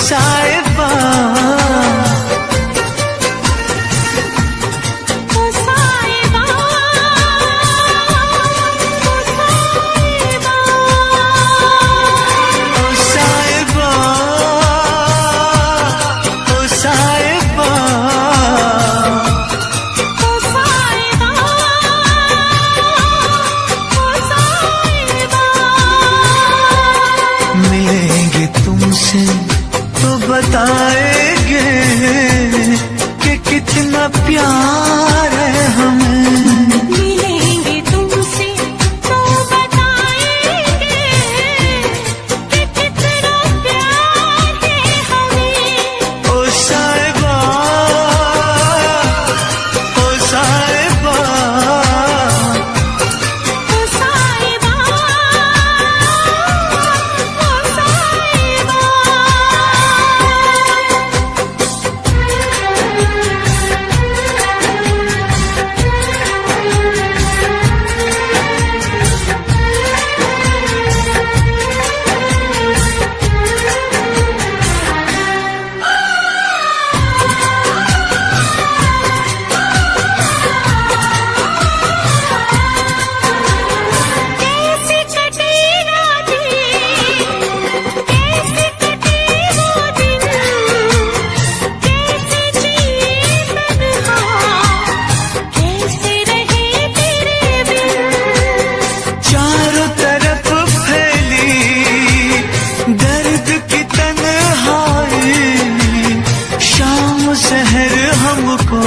साहिबा बताएंगे कि कितना प्यार है हमें। मिलेंगे तुमसे तो बताएंगे कि कितना प्यार है हमें। ओ साहिबा, ओ साहिबा, ओ साहिबा, ओ साहिबा। शहर हमको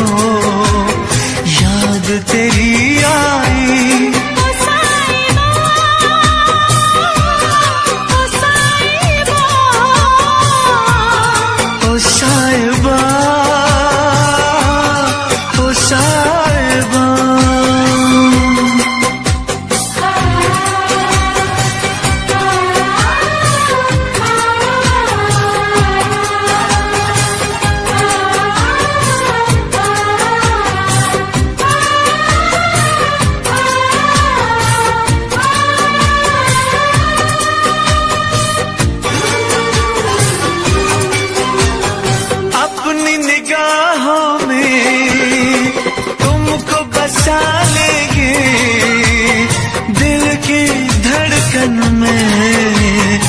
याद तेरी आई। ओ साहिबा, ओ साहिबा, ओ साहिबा, ओ साहिबा। अपनी निगाहों में तुमको बसा लेंगे, दिल की धड़कन में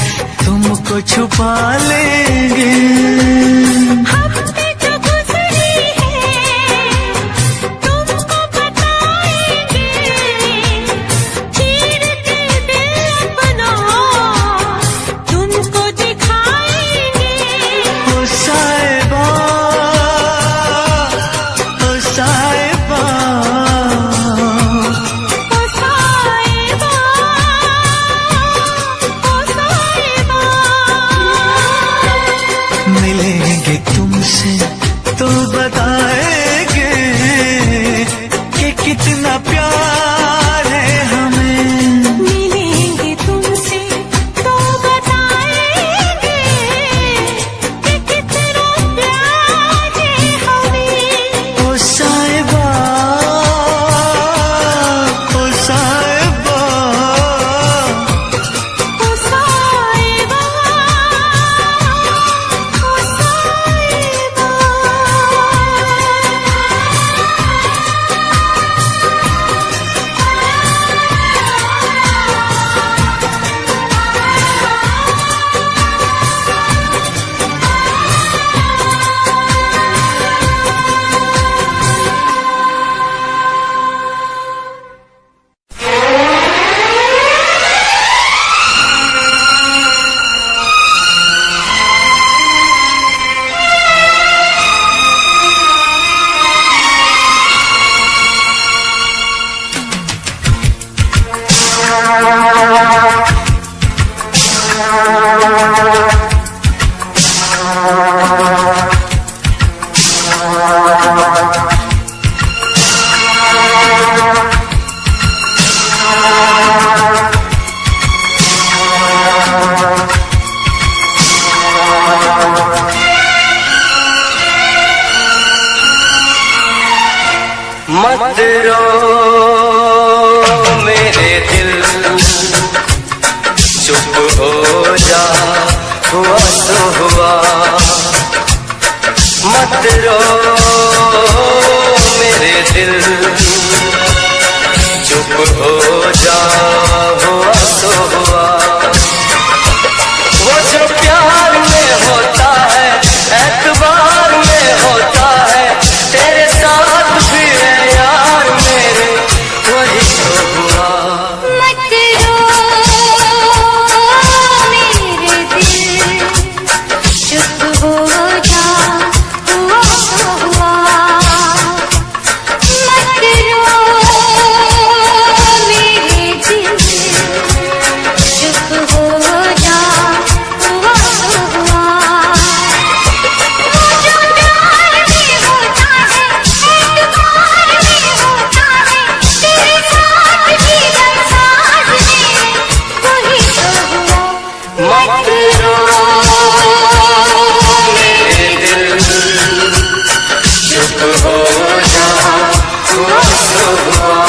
तुमको छुपा लेंगे। मिलेंगे तुमसे तो बताएंगे कि कितना प्यार है हमें। मिलेंगे तुमसे तो बताएंगे कि कितना प्यार है हमें। ओ साहिबा, ओ साहिबा, ओ साहिबा, ओ साहिबा। मत रो मेरे दिल, चुप हो जा, हुआ तो हुआ। मत रो मेरे दिल, चुप हो जा हुआ सो हुआ। वो जो प्यार में होता है, एतबार में होता है, तेरे साथ भी है यार मेरे, वही तो हुआ। मत रो मेरे दिल, चुप हो जा हुआ सो हुआ। मत रो मेरे दिल, चुप हो जा हुआ सो हुआ। वो जो प्यार में होता है, एतबार में होता है, तेरे साथ भी साथ में, वही तो हुआ। मत रो मेरे दिल, चुप हो जा हुआ सो हुआ।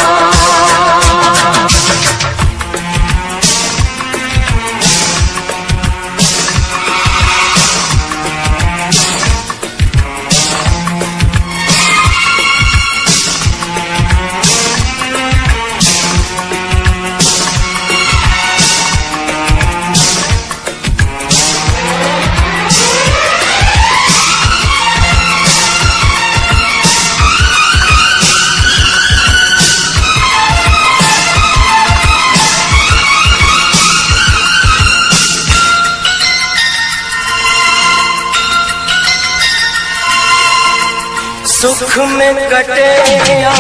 सुख में कटे या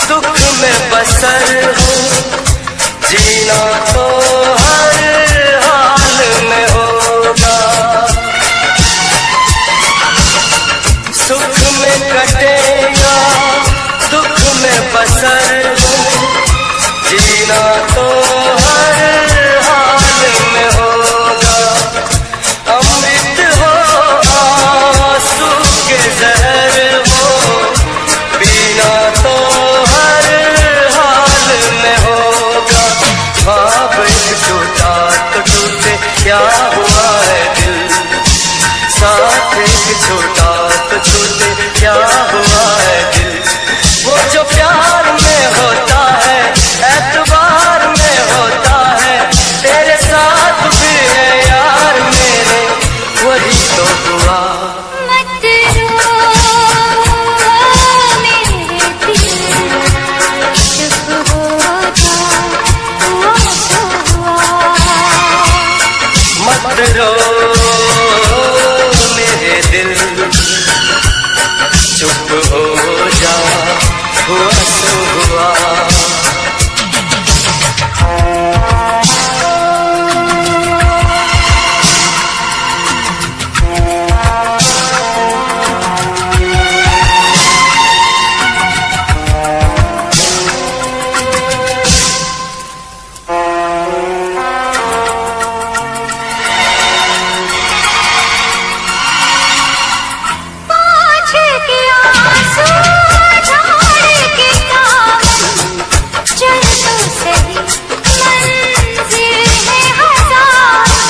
दुख में बसर हो, जीना तो हर हाल में होगा। सुख में कटे या दुख में बसर हो, जीना तो हर हाल में होगा। अमृत हो आंसू के जहर हो, पीना तो हर हाल में होगा। ख्वाब एक टूटा तो टूटे, क्या हुआ है दिल, साथ एक छूटा तो छूटे, क्या हुआ है दिल। वो जो प्यार में होता है, एतबार में होता है, तेरे साथ भी है यार मेरे, वही तो हुआ। मत रो मेरे दिल, चुप हो जा हुआ सो हुआ। मत रो मेरे दिल, चुप हो जा हुआ सो हुआ। पाँच के आंसू झाड़ के दामन, चल तो सही मंजिल है हजारों।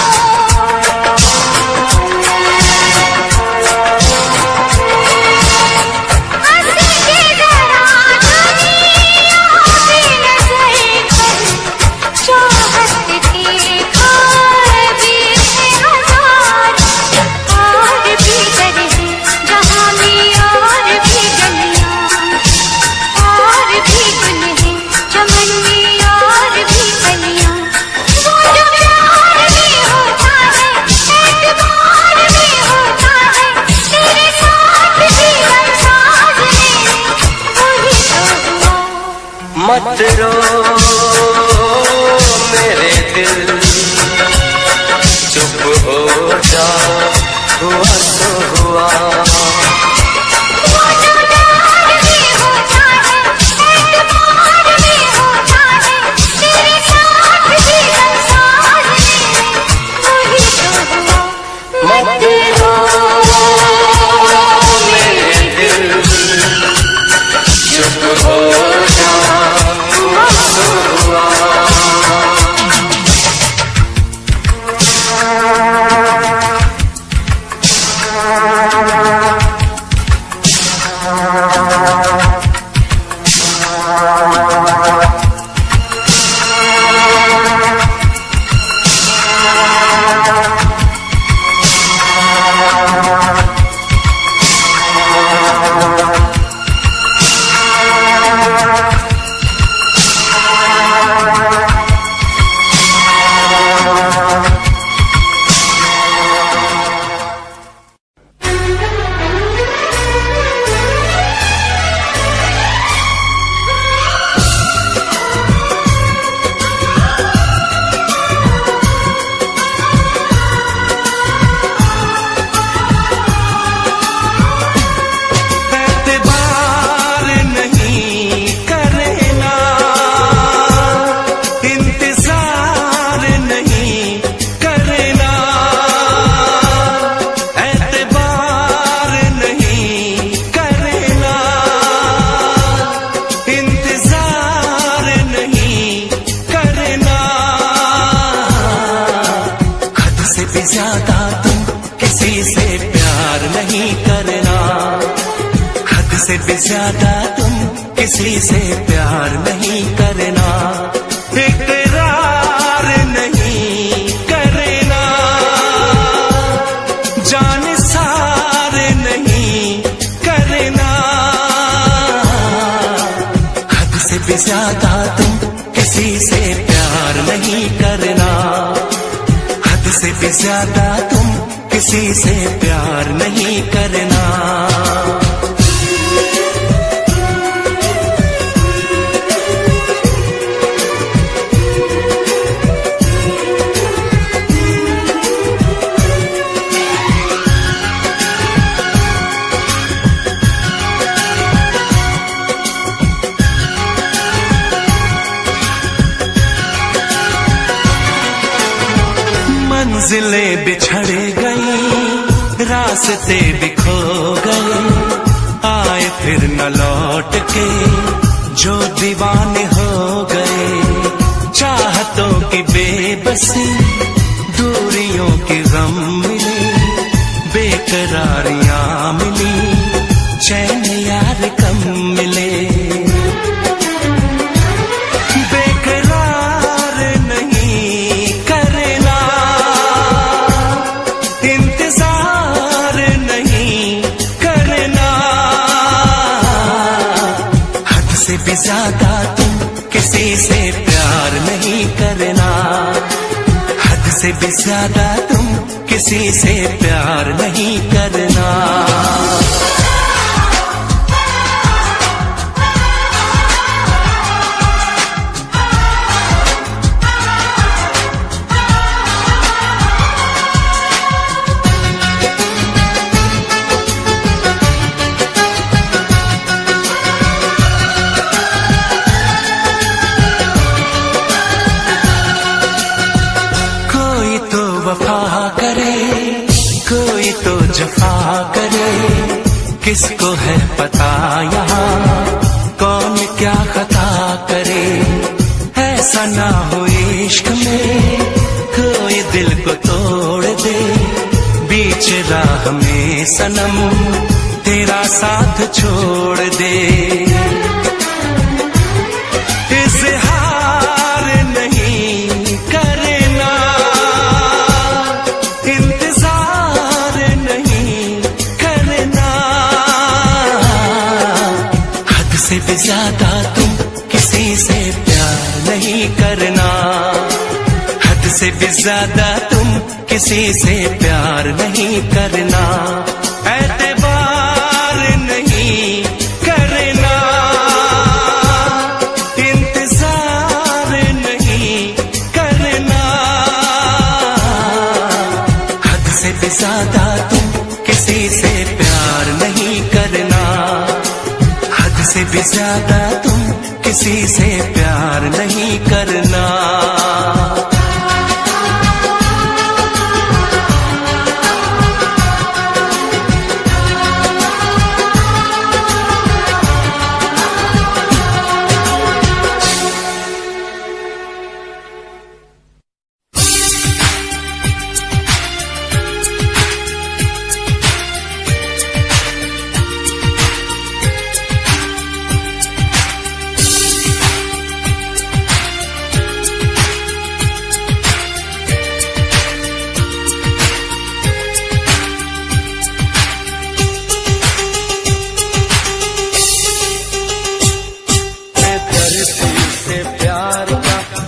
हंस के जरा दुनिया की नजर कर, चाहत के खाब भी है हजार। और भी गली जहाँ में और भी गलियाँ, और भी गुल है चमन में और भी कलियाँ। वो जो प्यार में होता है, एतबार में होता है, तेरे साथ भी साथ में, वही तो हुआ। मत रो मेरे दिल, चुप हो जा हुआ सो हुआ। वो जो प्यार में होता है, एतबार में होता है, तेरे साथ भी साथ में, वही तो हुआ। मत रो मेरे दिल, चुप हो जा हुआ सो हुआ। हाँ से भी ज्यादा तुम किसी से प्यार नहीं करना, इकरार नहीं करना, जान सार नहीं करना। हद से भी ज्यादा तुम किसी से प्यार नहीं करना, हद से भी ज्यादा तुम किसी से प्यार नहीं करना। मंजिलें बिछड़ गई, रास्ते बिखो गए, आए फिर न लौट के जो दीवाने हो गए। चाहतों की बेबसी, दूरियों के गम मिले, बेकरारियां मिली, चैन यार कम मिले। ज्यादा तुम किसी से प्यार नहीं करना, हद से भी ज्यादा तुम किसी से प्यार नहीं करना। जफा करे, किसको है पता यहाँ कौन क्या खता करे। ऐसा ना हो इश्क में कोई दिल को तोड़ दे, बीच राह में सनम तेरा साथ छोड़ दे। इज़हार नहीं करना, इंतजार नहीं करना, हद से भी ज्यादा तुम किसी से प्यार नहीं करना, हद से भी ज्यादा तुम किसी से प्यार नहीं करना। एतबार नहीं करना, इंतजार नहीं करना, हद से भी ज्यादा तुम किसी से प्यार नहीं करना, हद से भी ज्यादा तुम किसी से प्यार नहीं करना।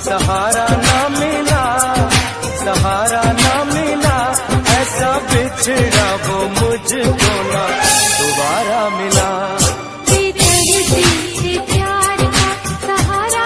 सहारा ना मिला, सहारा ना मिला, ऐसा बिछड़ा वो मुझको ना दोबारा मिला। टूट गया प्यार का सहारा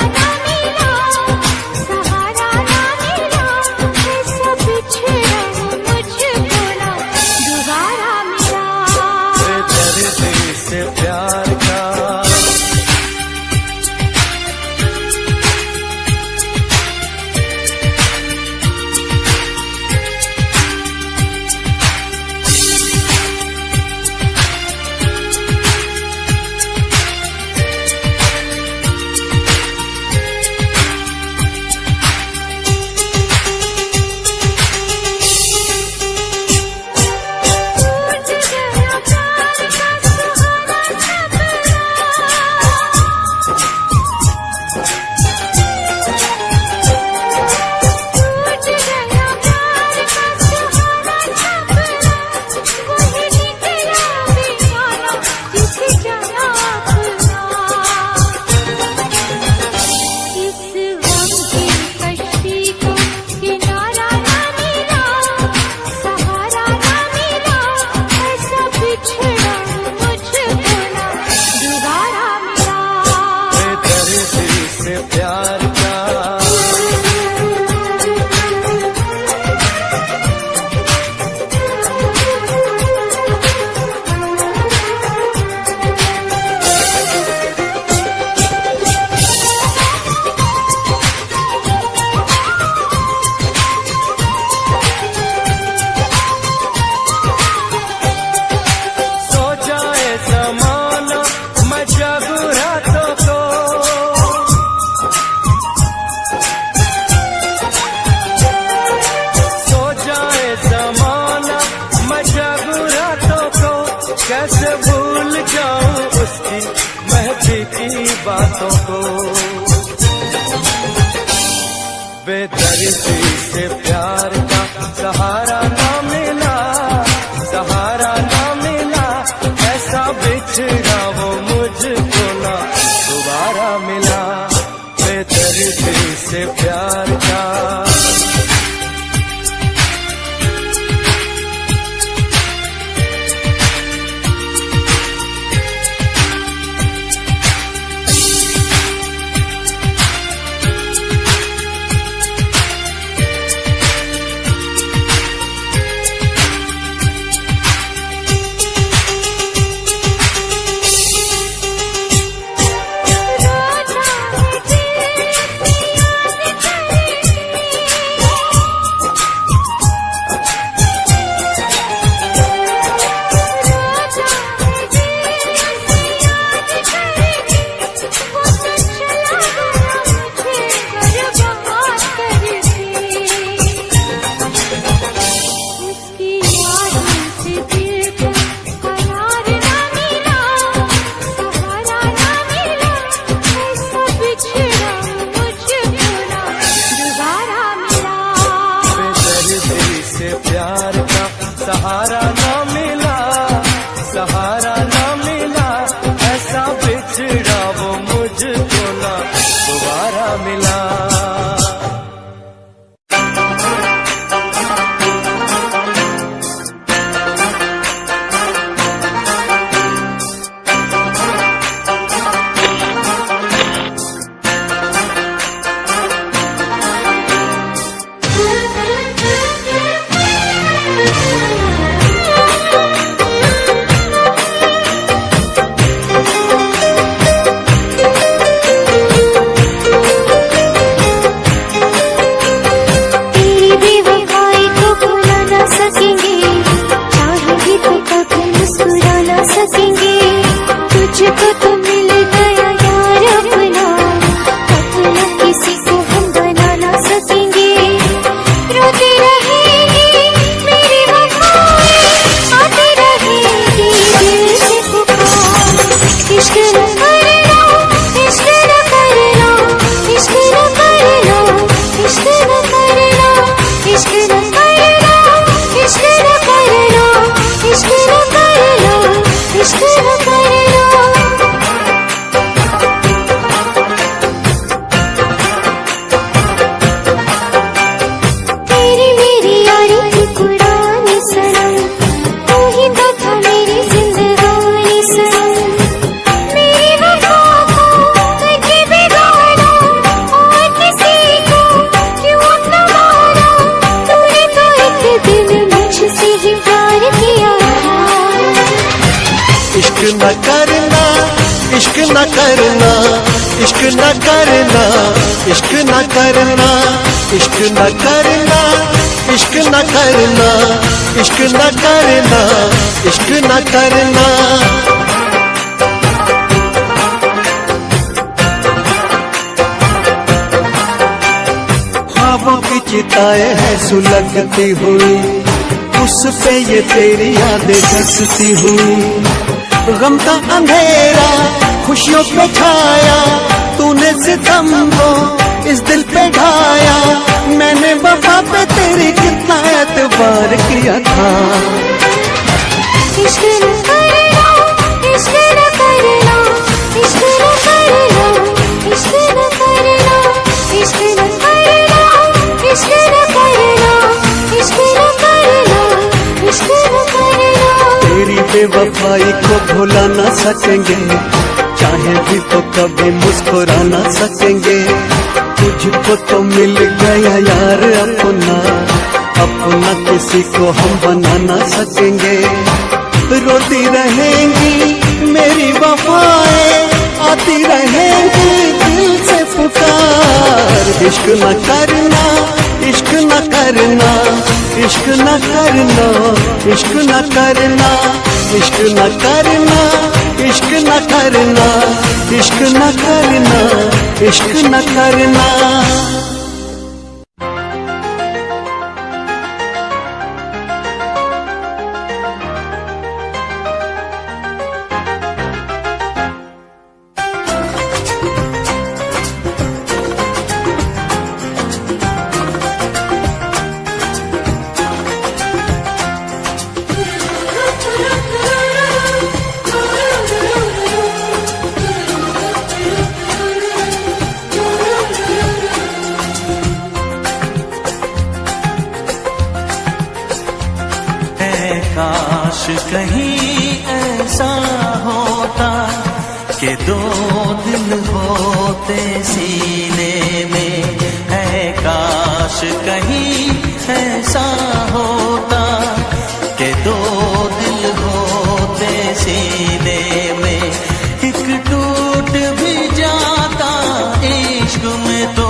कैसे भूल जाऊं उसकी महकी की बातों को। बेदर्दी से प्यार का सहारा ना मिला, सहारा ना मिला, ऐसा बिछड़ा वो मुझको ना दोबारा मिला। बेदर्दी से प्यार का सहारा ना मिला, सहारा ना मिला, ऐसा बिछड़ा वो मुझको ना दोबारा मिला। इश्क न करना, इश्क न करना, इश्क न करना, इश्क न करना, इश्क न करना, इश्क न करना, इश्क न करना। ख्वाबों की चिताएं हैं सुलगती हुई, उस पे ये तेरी यादें धसती हुई। गम का अंधेरा खुशियों पे छाया, तूने सितम को इस दिल पे ढाया। मैंने वफा पे तेरी कितना एतबार किया था। इश्क न करना, इश्क न करना, इश्क न करना, इश्क न करना, इश्क न करना, इश्क न करना, इश्क न करना, इश्क न करना। तेरी बेवफाई को भुला ना सकेंगे, चाहे भी तो कभी मुस्कुरा ना सकेंगे। तुझको तो मिल गया यार अपना, अपना किसी को हम बना ना सकेंगे। रोती रहेंगी मेरी वफाएं, आती रहेंगी दिल से पुकार। इश्क न करना, इश्क न करना, इश्क न करना, इश्क न करना, इश्क न करना, इश्क न करना, इश्क न करना, इश्क न करना। कहीं ऐसा होता कि दो दिल होते सीने में, है काश कहीं ऐसा होता कि दो दिल होते सीने में। एक टूट भी जाता इश्क में तो,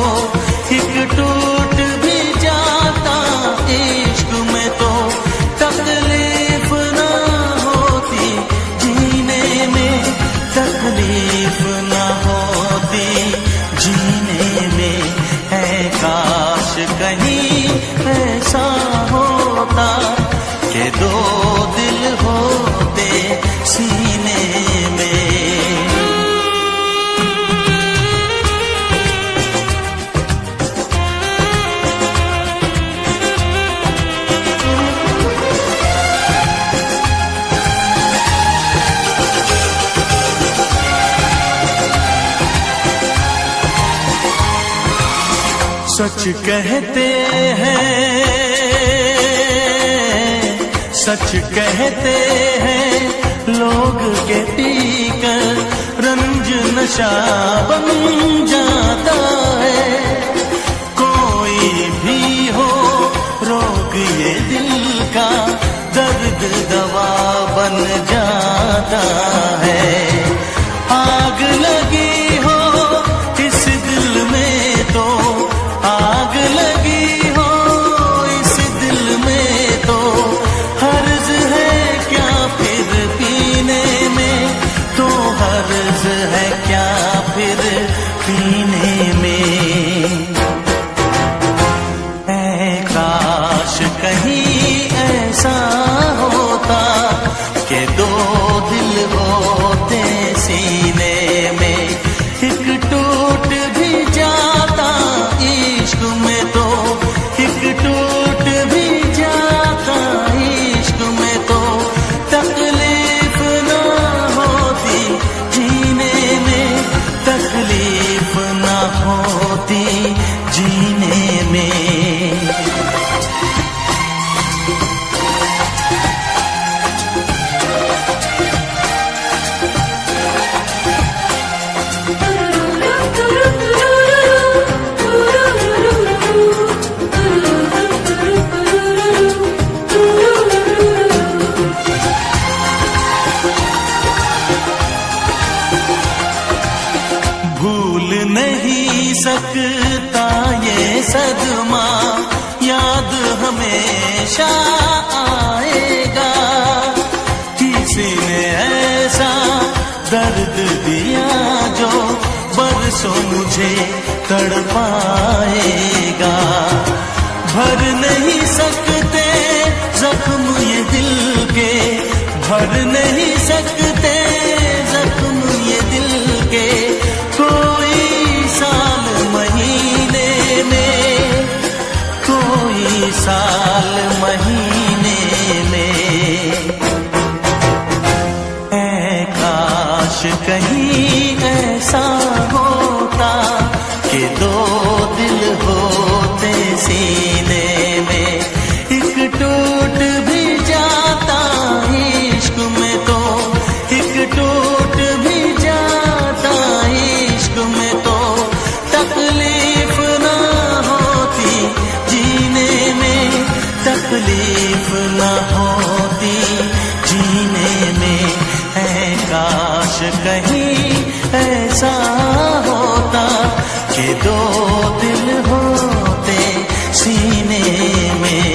एक टूट भी जाता इश्क में तो, तकलीफ ना होती जीने में, तकलीफ ना होती जीने में। है काश कहीं ऐसा होता कि दो दिल होते सीने में। सच कहते हैं, सच कहते हैं लोग के पीकर रंज नशा बन जाता है। कोई भी हो रोग ये दिल का, दर्द दवा बन जाता है। आग लगी हो इस दिल में तो, आग लगी हो इस दिल में तो, हर्ज है क्या फिर पीने में, तो हर्ज है क्या फिर पीने में। ऐ काश कहीं ऐसा होता कि दो दिल होते सीने में। एक टूट भी जाता इश्क में तो, एक टूट भी जाता इश्क में तो, तकलीफ ना होती जीने में, तकलीफ ना होती जीने में। भूल नहीं सकता ये सदमा, याद हमेशा आएगा। किसी ने ऐसा दर्द दिया जो बरसों मुझे तड़पाएगा। भर नहीं सकते जख्म ये दिल के, भर नहीं सकते जख्म ये दिल के, कोई साल महीने में, कोई साल महीने में। ऐ काश कहीं ऐसा होता कि दो दिल होते सीने में। एक टूट भी जाता इश्क में तो, एक टूट भी जाता इश्क में तो, तकलीफ ना होती जीने में, तकलीफ ना होती जीने में। है काश कहीं ऐसा होता कि दो दिल होते सीने में।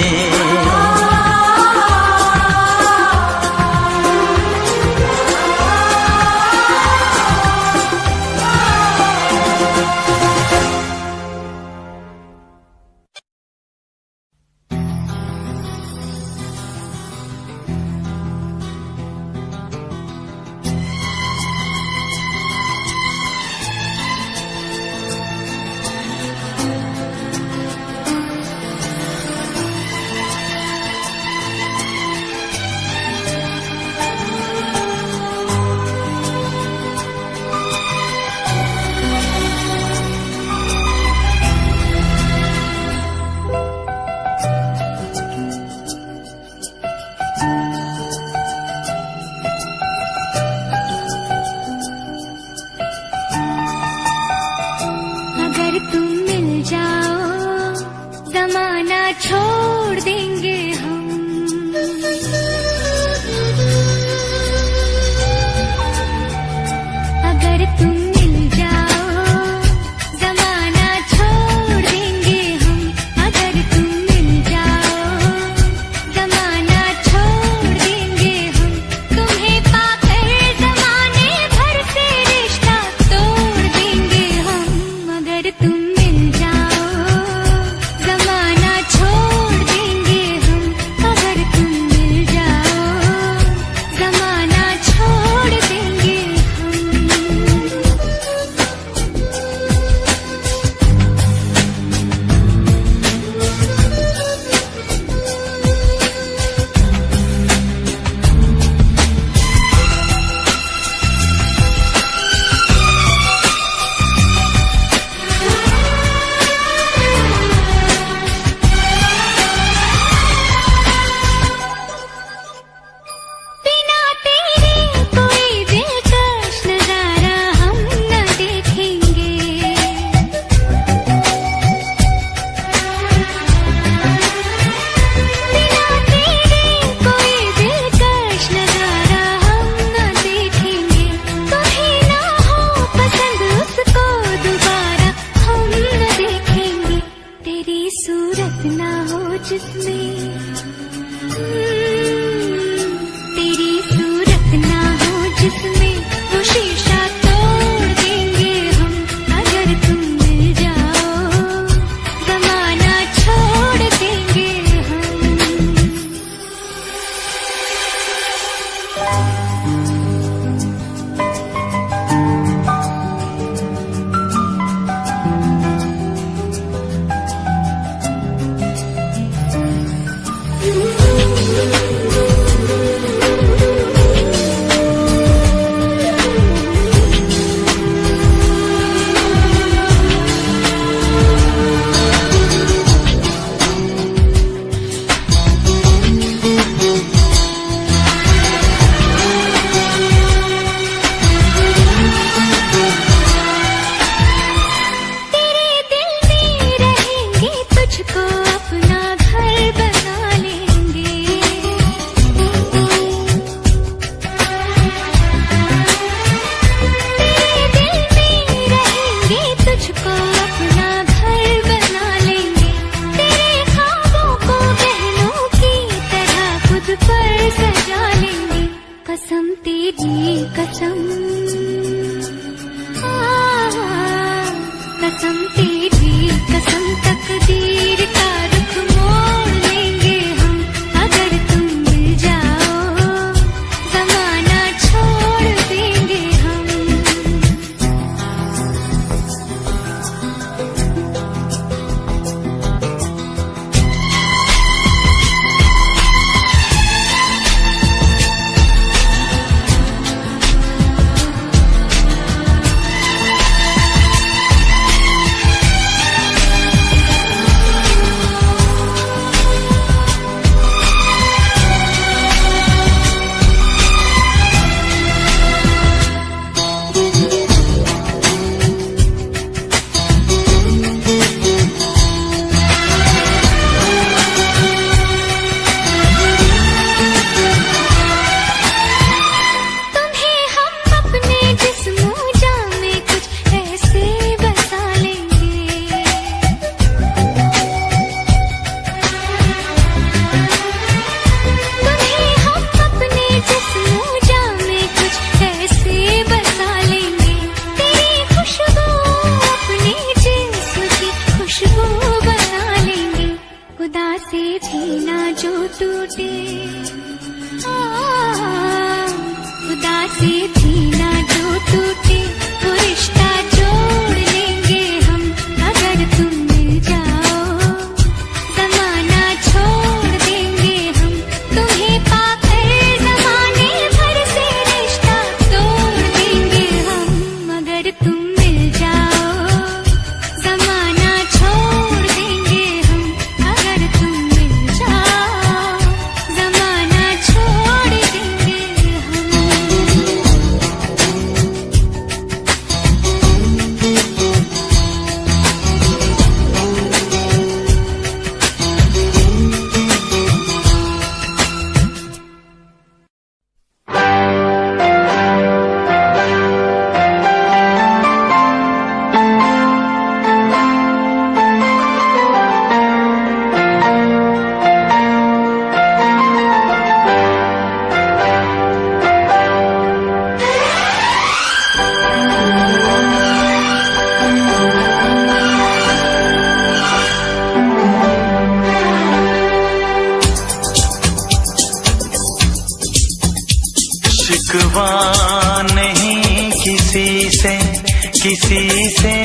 किसी से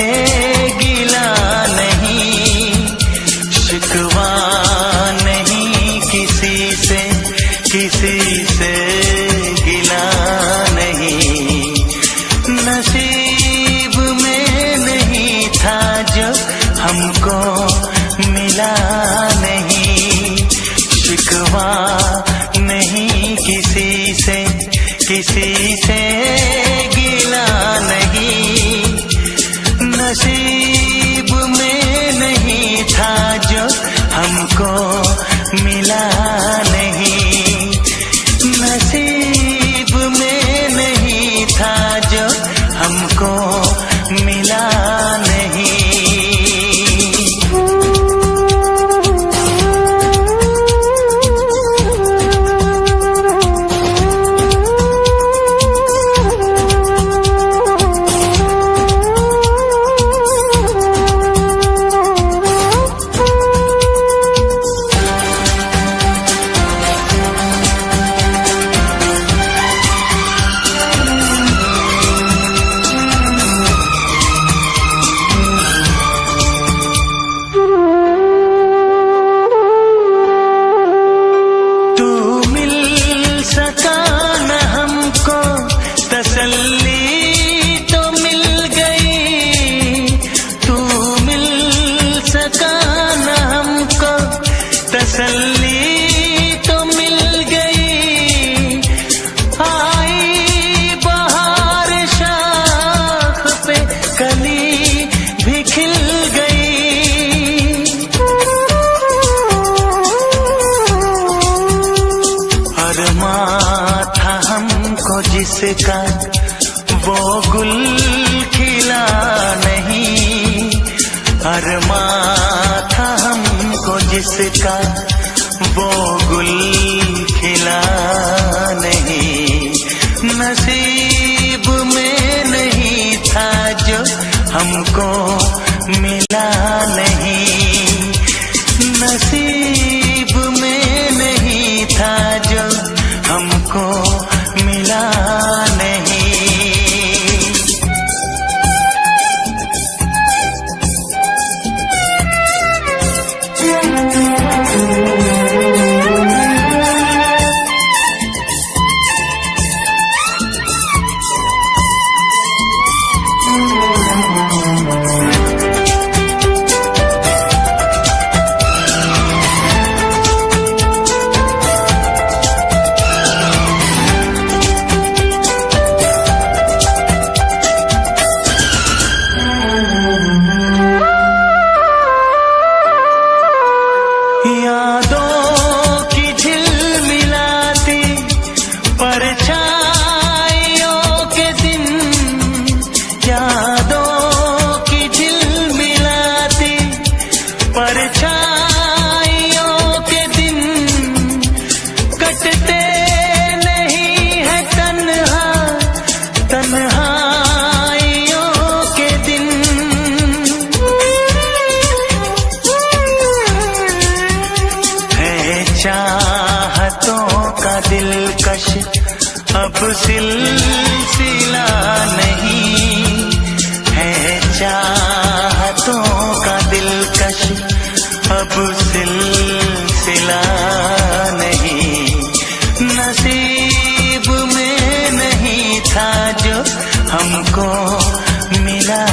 गिला नहीं, शिकवा नहीं किसी से गिला नहीं। नसीब में नहीं था जो हमको मिला नहीं, शिकवा नहीं किसी से गिला नहीं। नसीब में नहीं था जो हमको मिला नहीं, नसीब में नहीं था जो हमको मिला नहीं। जिसका वो गुल खिला नहीं, अरमा था हमको जिसका वो गुल खिला नहीं। नसीब में नहीं था जो हमको मिला नहीं, नसीब में नहीं था जो हमको मिला नहीं। यादों की झिलमिलाती परछाइयों के दिन, यादों की झिलमिलाती परछाइयों के दिन, कटते नहीं है तन्हा तन्हाइयों के दिन। चाहतों का दिलकश अब सिलसिला नहीं है, चाहतों का दिलकश अब सिलसिला नहीं। नसीब में नहीं था जो हमको मिला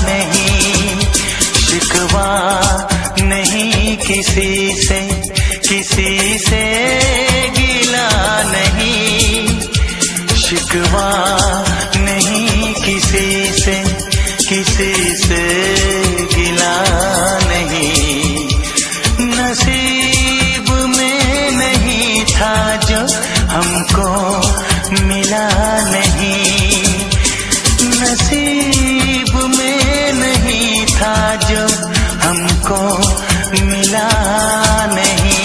नहीं, शिकवा नहीं किसी से किसी से गिला नहीं, शिकवा नहीं किसी से किसी से गिला नहीं। नसीब में नहीं था जो हमको मिला नहीं, नसीब में नहीं था जो हमको मिला नहीं।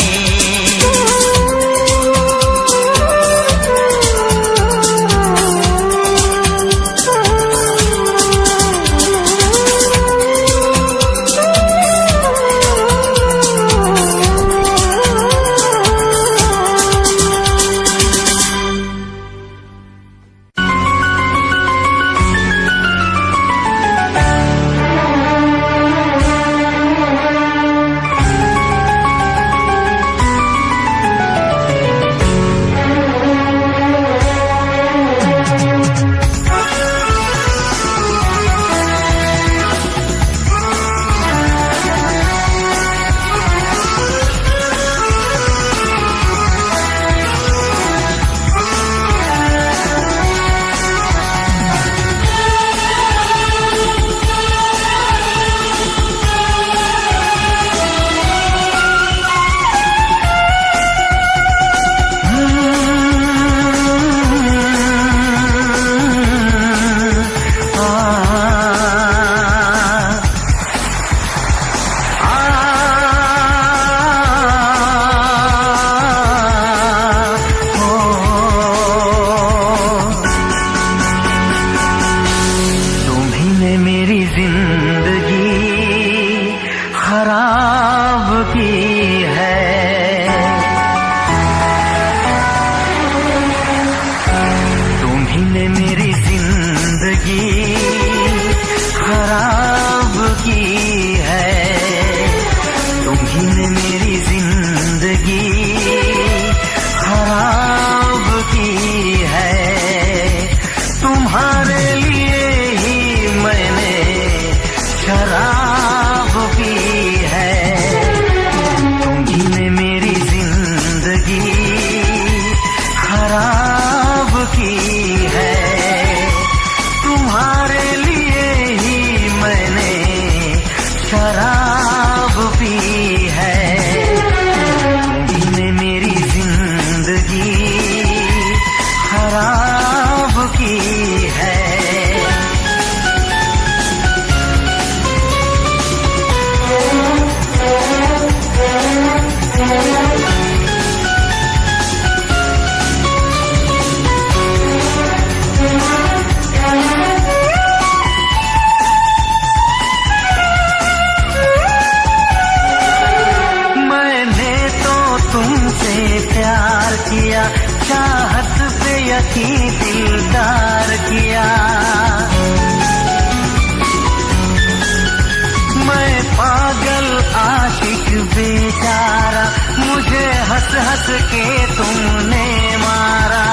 दिलदार किया। मैं पागल आशिक बेचारा, मुझे हंस हंस के तुमने मारा।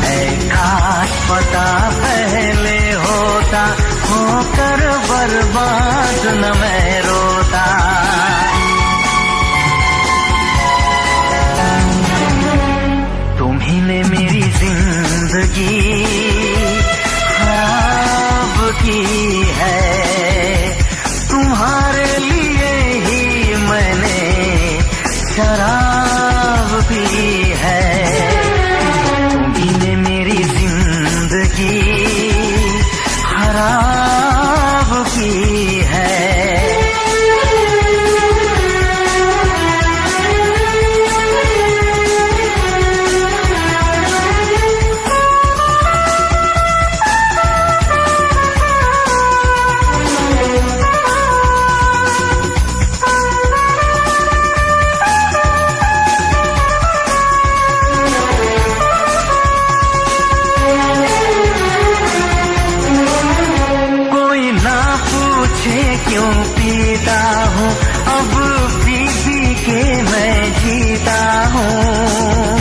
ऐ काश पता पहले होता, होकर बर्बाद न मैं रोता। तुम्ही ने मेरी जिंदगी खराब की है, तुम्हारे लिए ही मैंने शराब पी है। तुम्ही ने मेरी जिंदगी खराब की है। क्यों पीता हूँ अब पी पी के मैं जीता हूँ।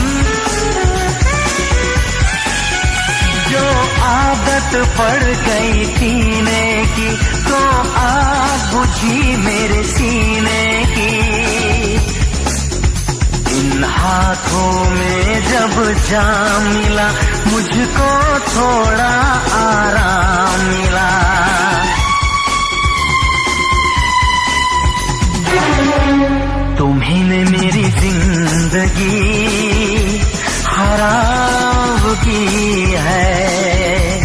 जो आदत पड़ गई पीने की, तो आग बुझी मेरे सीने की। इन हाथों में जब जाम मिला, मुझको थोड़ा आराम मिला। तुम्ही ने मेरी जिंदगी खराब की है,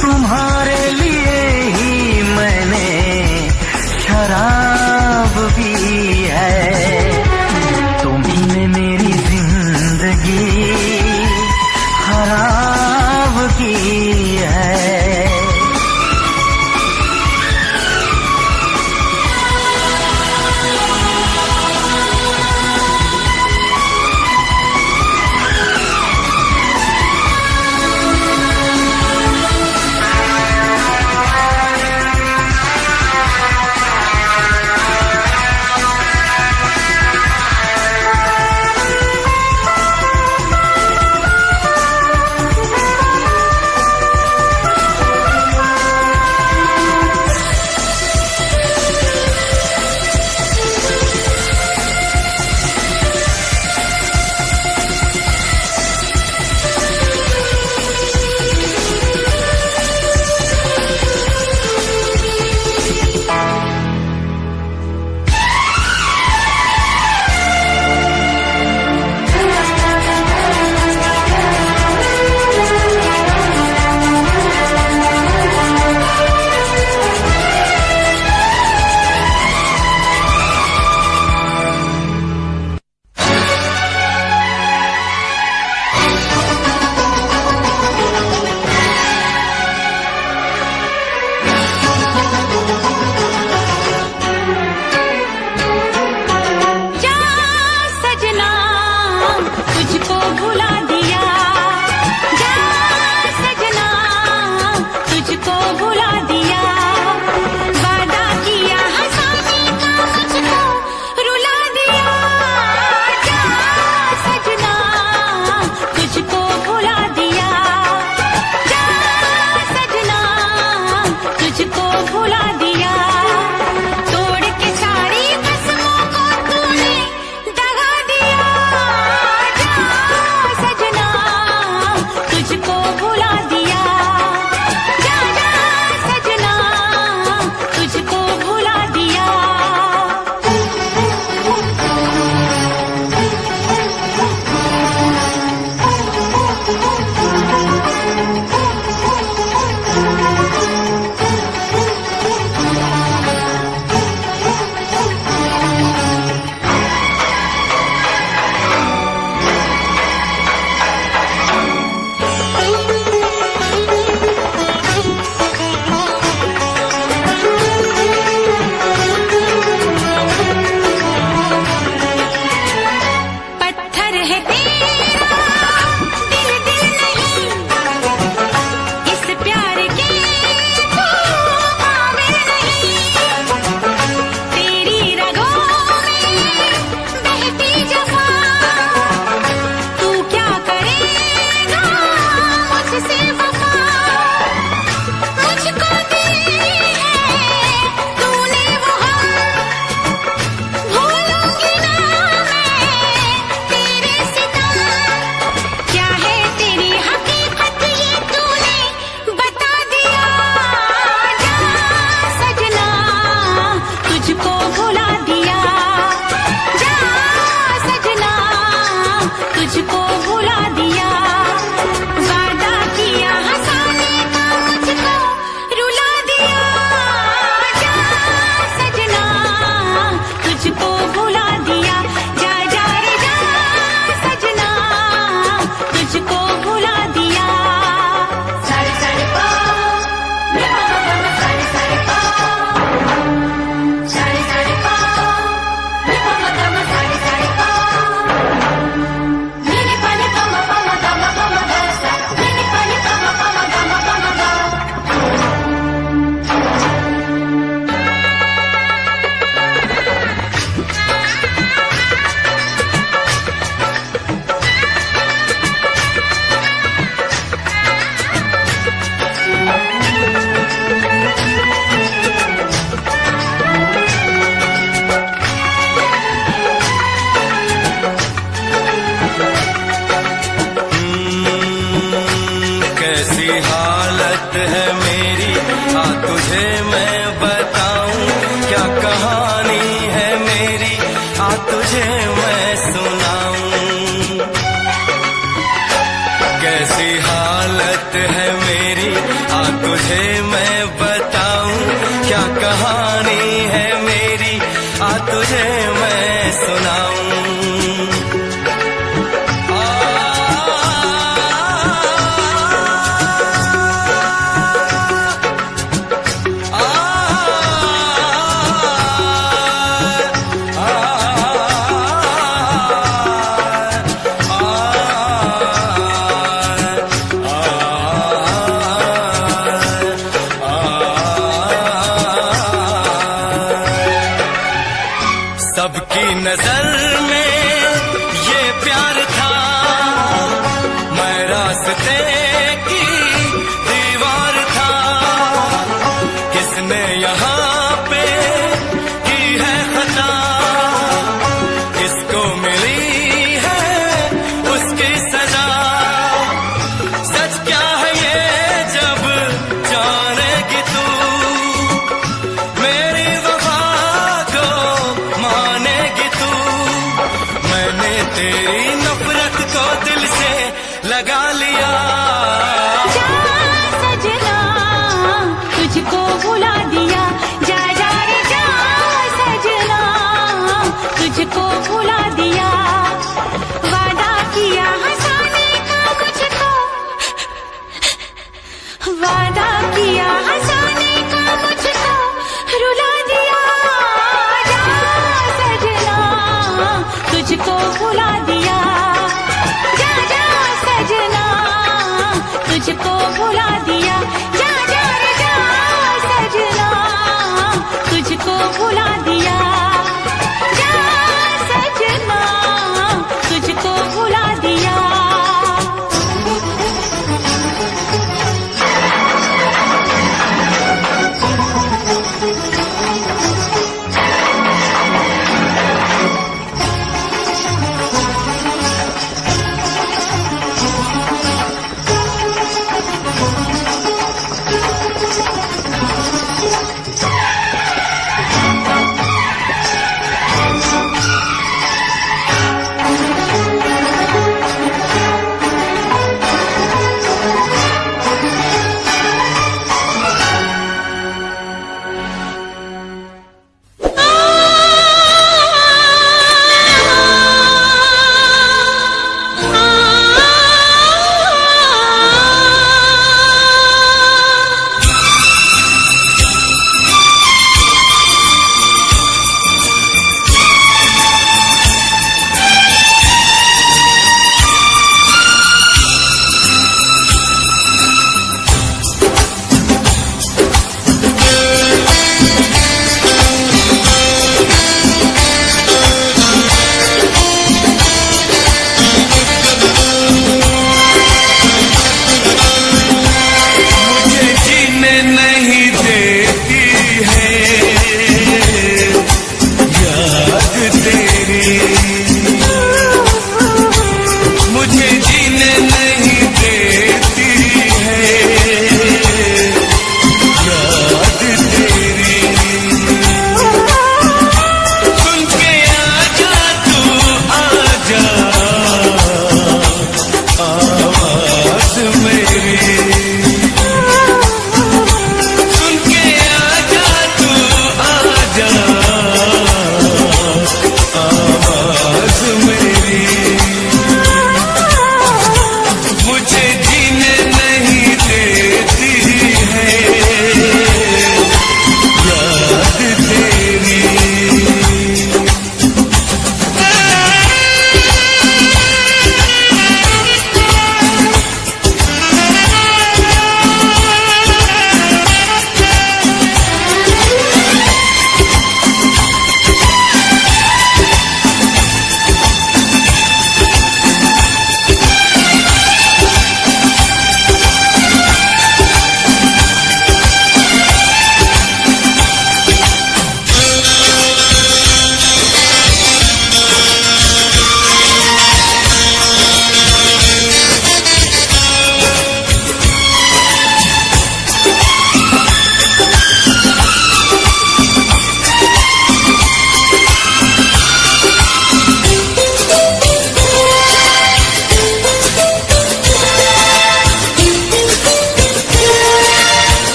तुम्हारे लिए ही मैंने शराब पी है। तुम्ही ने मेरी जिंदगी खराब की है। कैसी हालत है मेरी, आ तुझे मैं बताऊं, क्या कहानी है मेरी, आ तुझे मैं सुनाऊं। कैसी हालत है मेरी, आ तुझे मैं बताऊं, क्या कहानी है मेरी, आ तुझे मैं सुनाऊं। सबकी नजर में ये प्यार था, मैं रास्ते की दीवार था। किसने यहाँ पे की है खता, किसको मिली है उसकी सजा। सच क्या है ये जब जानेगी तू, मेरी वफा को मानेगी तू। मैंने तेरी नफरत को दिल से लगा लिया। जा सजना तुझको भुला दिया, जा जा रे जा सजना तुझको भुला दिया। वादा किया हंसाने का मुझको, वादा किया हंसाने का मुझको रुला दिया। जा सजना तुझको भुला दिया, जा जा सजना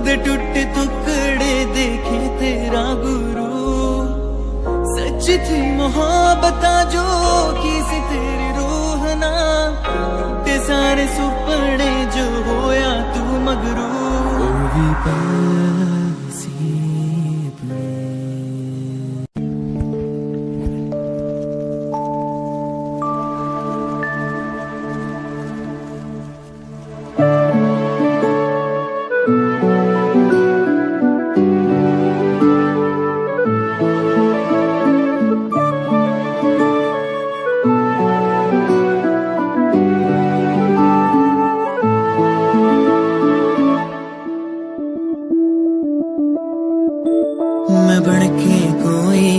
दे टुटे टुकड़े देखे तेरा गुरु सच थी मोहब्बत जो की सी तेरी रूह ना टूटे सारे सुपने जो होया तू मगरू ओ भी मैं बनके कोई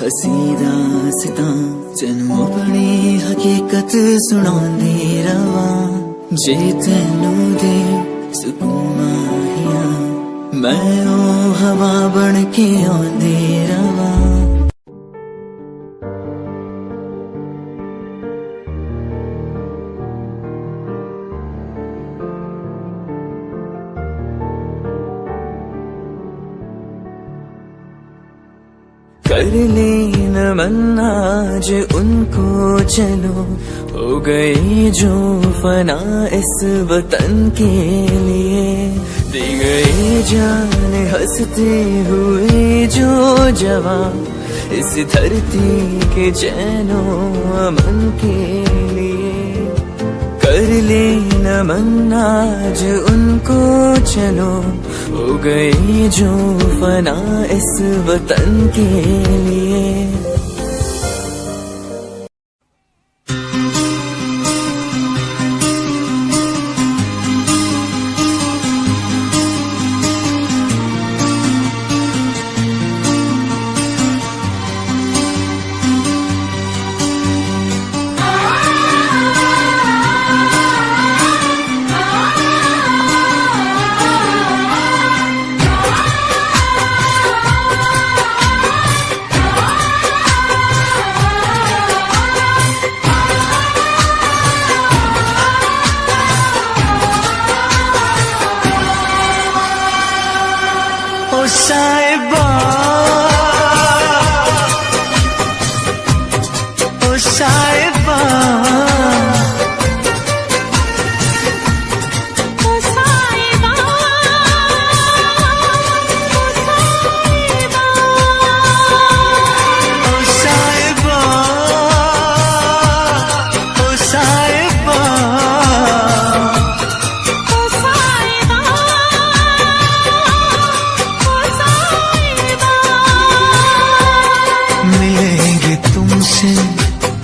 हसी दास्तां तेनू अपनी हकीकत सुनांदी रवा जे तेनू दे सुकून माहिया मैं ओ हवा बनके आंदी रवा कर लेना मन्ना आज उनको चलो हो गए जो फना इस वतन के लिए दी गई जान हंसते हुए जो जवान इस धरती के चैनो अमन के लिए कर लेना मन्ना आज उनको चलो हो गए जो फना इस वतन के लिए साहिबा ओ साहिबा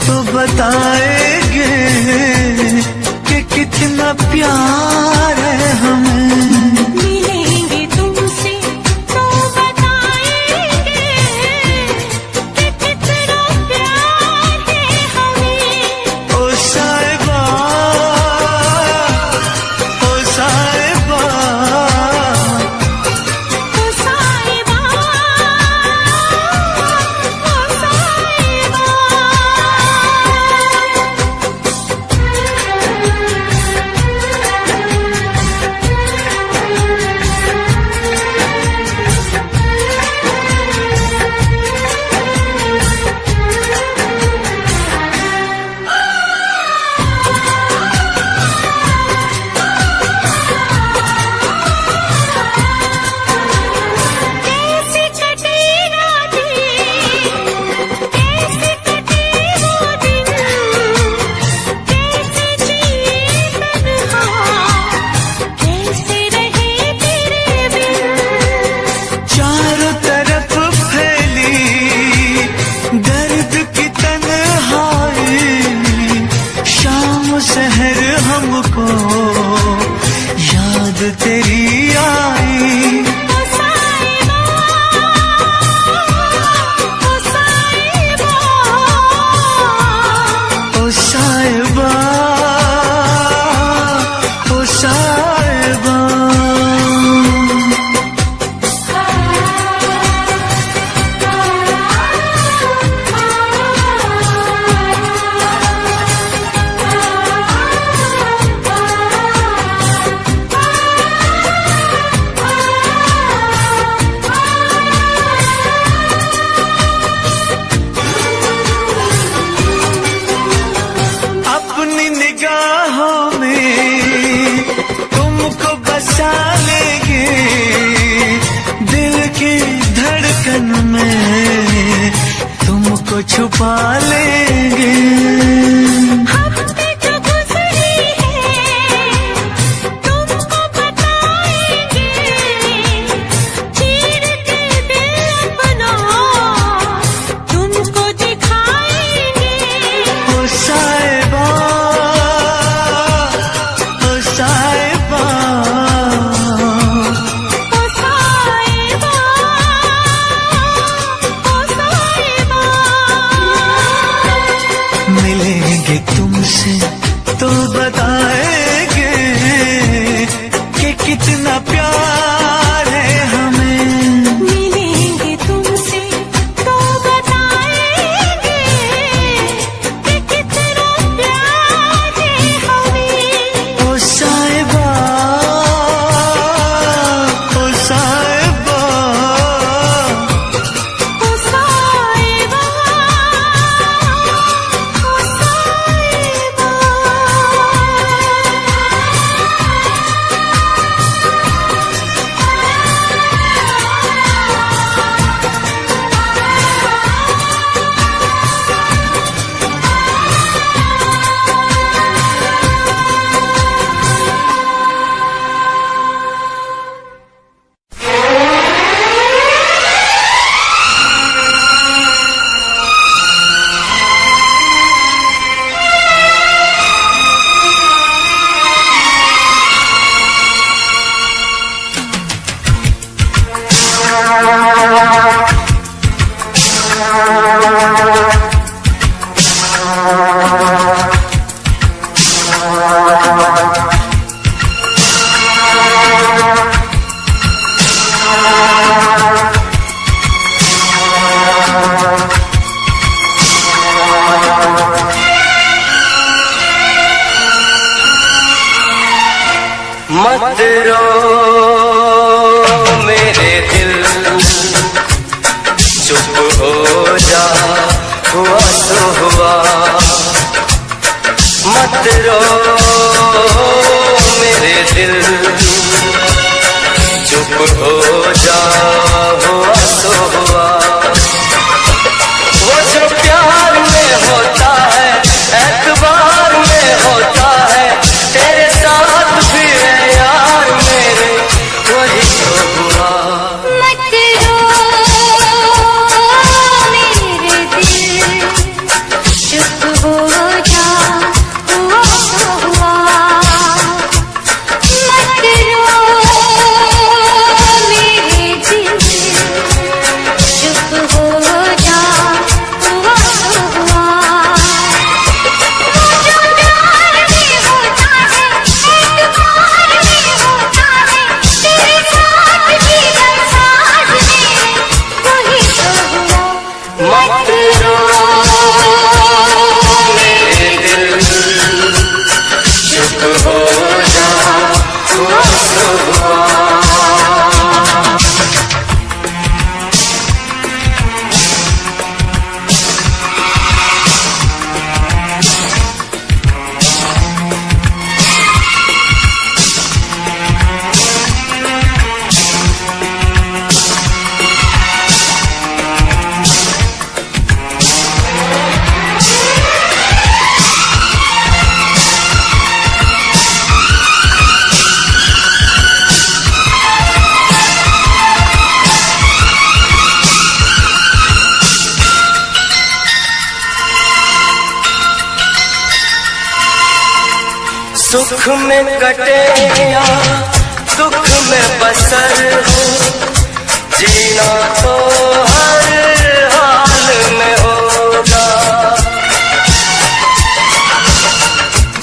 तो बताएंगे कि कितना प्यार है हमें मिलेंगे तुमसे तो बताएंगे कि कितना प्यार है हमें ओ साहिबा ओ साहिबा ओ साहिबा ओ साहिबा पालेंगे। हफ्ते जो गुजरी है तुमको बताएंगे, चीर के दिल अपना तुमको दिखाएंगे। ओ साहिबा, ओ साहिबा, ओ साहिबा, ओ साहिबा। मिलेंगे तुमसे तो बताएंगे कि कितना प्यार है हमें। मिलेंगे तुमसे तो बताएंगे कि कितना प्यार है हमें। ओ साहिबा, ओ साहिबा, ओ साहिबा, ओ साहिबा। मत रो मेरे दिल, चुप हो जा, हुआ तो हुआ। मत रो मेरे दिल, चुप हो जा, हुआ तो हुआ। वो जो प्यार में होता है, एतबार में होता है, तेरे साथ भी है यार मेरे, वही तो हुआ। मत रो मेरे दिल, चुप हो जा, हुआ तो हुआ। मत रो मेरे दिल, चुप हो जा, हुआ तो हुआ। वो जो प्यार में होता है, एतबार में होता है, तेरे साथ भी है साथ मेरे, वही तो हुआ। मत रो मेरे दिल, चुप हो जा, हुआ तो हुआ। सुख में कटे या दुख में बसर हो, जीना तो हर हाल में होगा।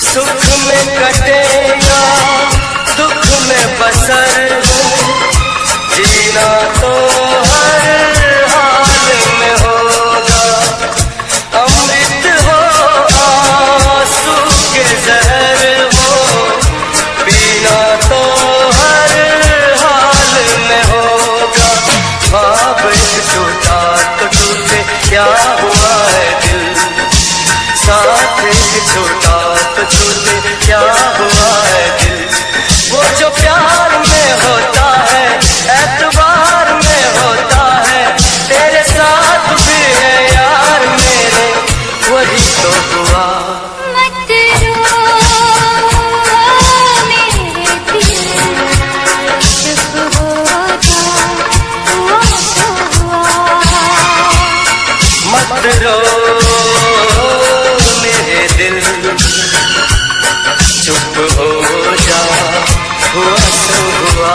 सुख में कटे या दुख में बसर हो, जीना तो हर हाल में होगा। अमृत हो आंसू के जहर हो, पीना तो हर हाल में होगा। ख्वाब एक टूटा तो टूटे, क्या हुआ है दिल, साथ एक छोटा तो छूटे, क्या हुआ है दिल। वो जो प्यार में होता है, एतबार में होता है, तेरे साथ भी है यार मेरे, हुआ। मत रो मेरे दिल, चुप हो जा, हुआ सो हुआ।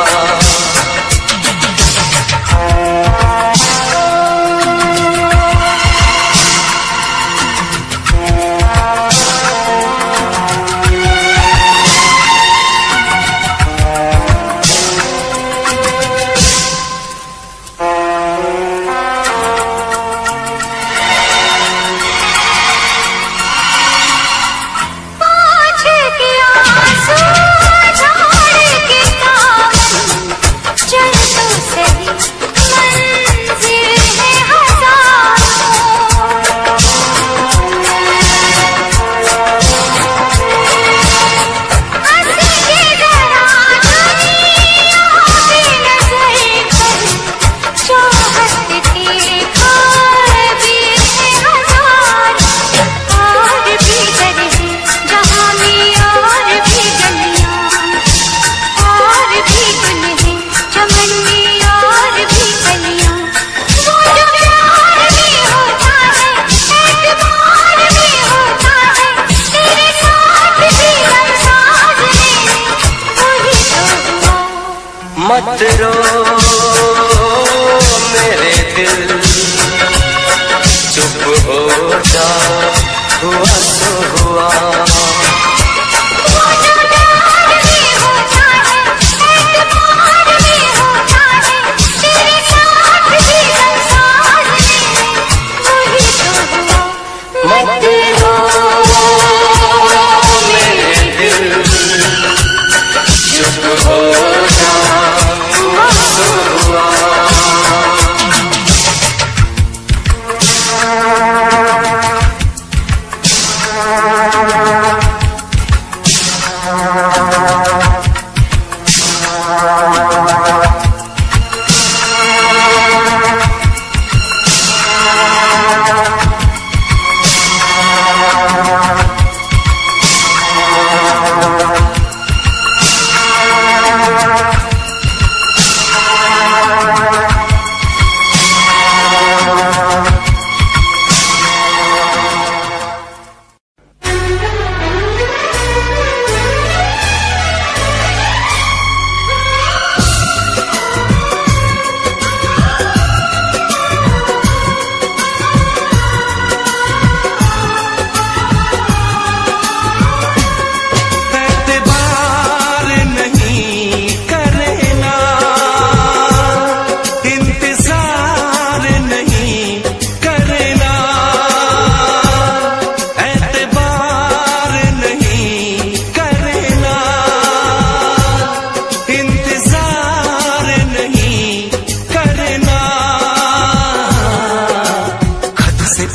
मत रो मेरे दिल, चुप हो जा, हुआ सो हुआ। मत रो मेरे दिल, चुप हो जा, हुआ सो हुआ। मत रो मेरे दिल, चुप हो जा, हुआ सो हुआ।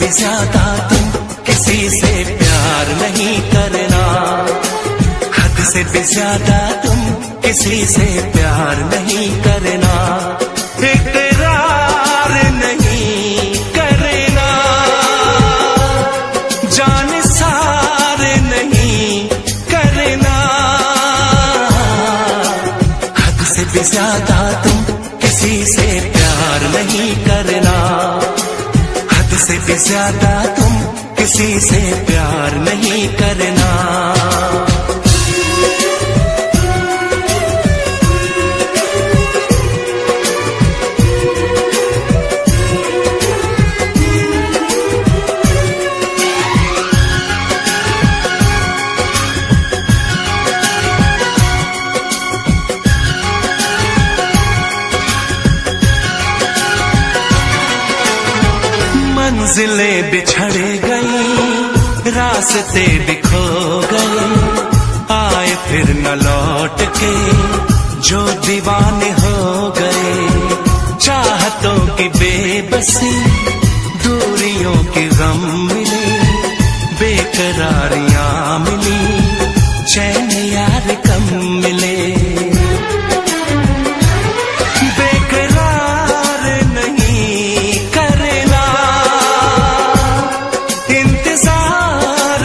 ज्यादा तुम किसी से प्यार नहीं करना, हद से भी ज्यादा तुम किसी से प्यार नहीं करना, इकरार नहीं करना, जान सार नहीं करना, हद से भी ज्यादा तुम किसी से प्यार नहीं करना, हद से भी ज्यादा तुम किसी से प्यार नहीं करना। मंजिलें बिछड़ गई, रास्ते बिखो गए, आए फिर न लौट के जो दीवाने हो गए, चाहतों की बेबसी दूरियों के गम मिले, बेकरारियां मिली, चैन यार कम मिले, इंतजार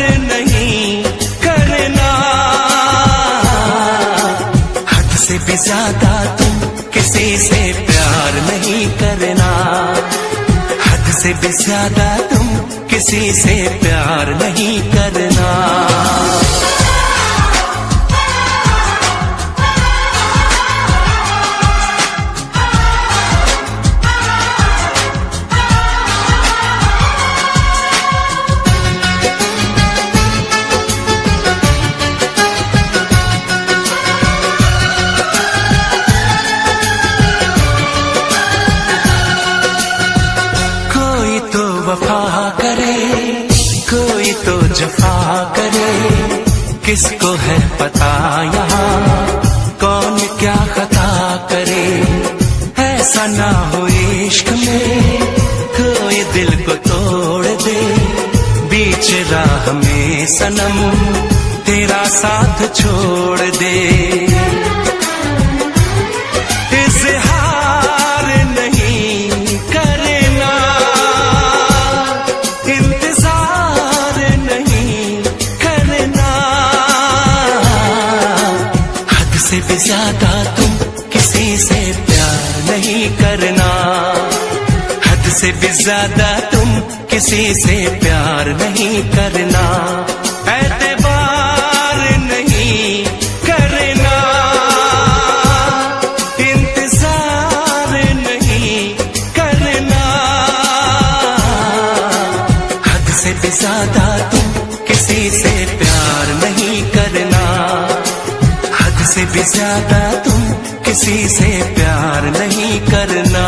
ज्यादा तुम किसी से प्यार नहीं करना, हद से भी ज्यादा तुम किसी से प्यार नहीं करना। वफा करे कोई तो जफा करे, किसको है पता यहाँ कौन क्या खता करे। ऐसा ना हो इश्क में कोई दिल को तोड़ दे, बीच राह में सनम तेरा साथ छोड़ दे। इज़हार नहीं करना, इंतजार नहीं करना, हद से भी ज्यादा तुम किसी से प्यार नहीं करना, हद से भी ज्यादा तुम किसी से प्यार नहीं करना। एतबार नहीं करना, इंतजार नहीं करना, हद से भी ज्यादा तुम किसी से प्यार नहीं करना, हद से भी ज्यादा तुम किसी से प्यार नहीं करना।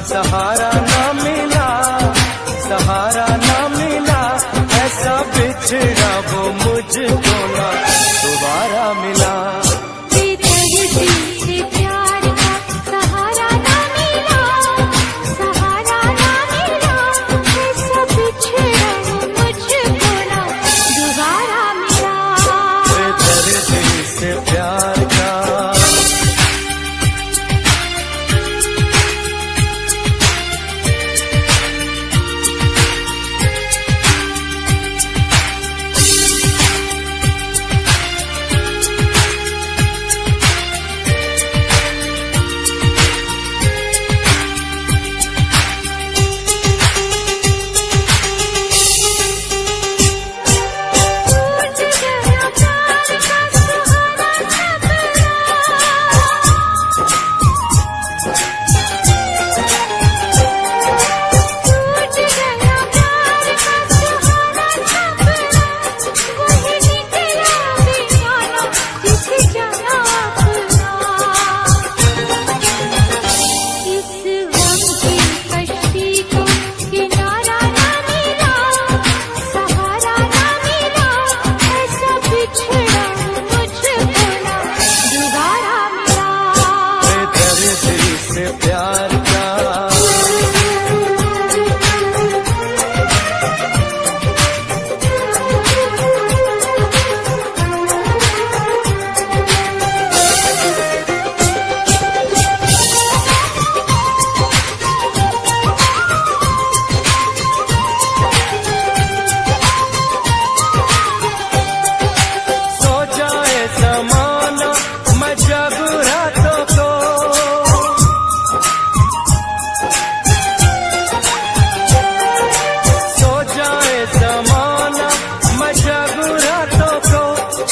सहारा ना मिला, सहारा ना मिला, ऐसा बिछड़ा वो मुझको ना दोबारा मिला। बेदर्दी से प्यार का सहारा ना मिला, सहारा ना मिला, ऐसा बिछड़ा वो मुझको ना दोबारा मिला। बेदर्दी से प्यार का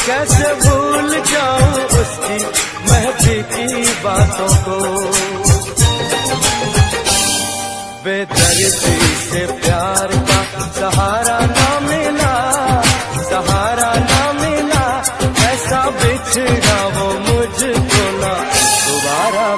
कैसे भूल जाऊं उसकी महफिल की बातों को। बेदर्दी से प्यार का सहारा ना मिला, सहारा ना मिला, ऐसा बिछड़ा वो मुझको ना दोबारा